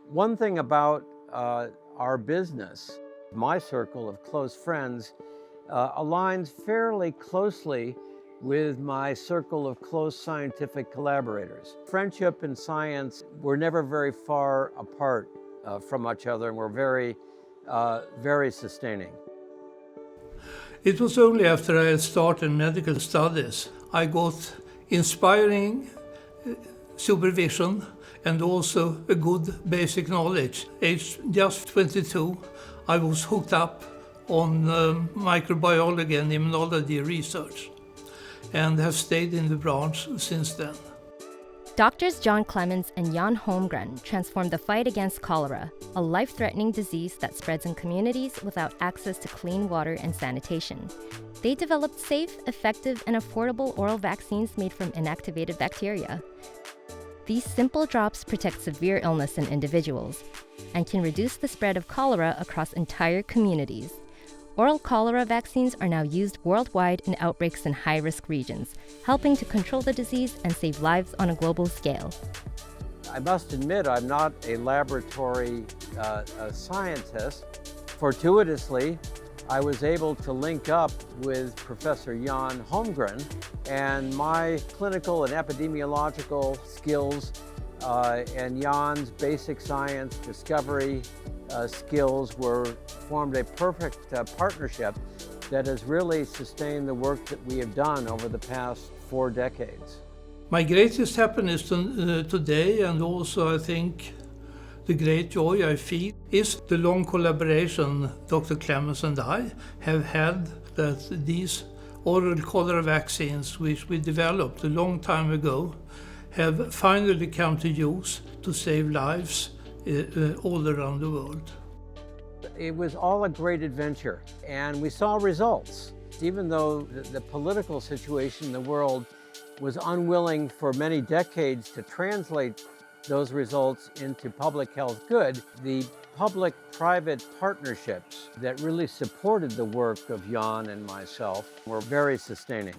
One thing about our business, my circle of close friends, aligns fairly closely with my circle of close scientific collaborators. Friendship and science were never very far apart from each other, and were very sustaining. It was only after I had started medical studies I got inspiring supervision and also a good basic knowledge. Aged just 22, I was hooked up on microbiology and immunology research and have stayed in the branch since then. Doctors John Clemens and Jan Holmgren transformed the fight against cholera, a life-threatening disease that spreads in communities without access to clean water and sanitation. They developed safe, effective, and affordable oral vaccines made from inactivated bacteria. These simple drops protect severe illness in individuals and can reduce the spread of cholera across entire communities. Oral cholera vaccines are now used worldwide in outbreaks in high-risk regions, helping to control the disease and save lives on a global scale. I must admit, I'm not a laboratory scientist. Fortuitously, I was able to link up with Professor Jan Holmgren, and my clinical and epidemiological skills and Jan's basic science discovery skills formed a perfect partnership that has really sustained the work that we have done over the past 4 decades. My greatest happiness today, and also I think the great joy I feel, is the long collaboration Dr. Clemens and I have had, that these oral cholera vaccines, which we developed a long time ago, have finally come to use to save lives all around the world. It was all a great adventure, and we saw results. Even though the political situation in the world was unwilling for many decades to translate those results into public health good, the public-private partnerships that really supported the work of Jan and myself were very sustaining.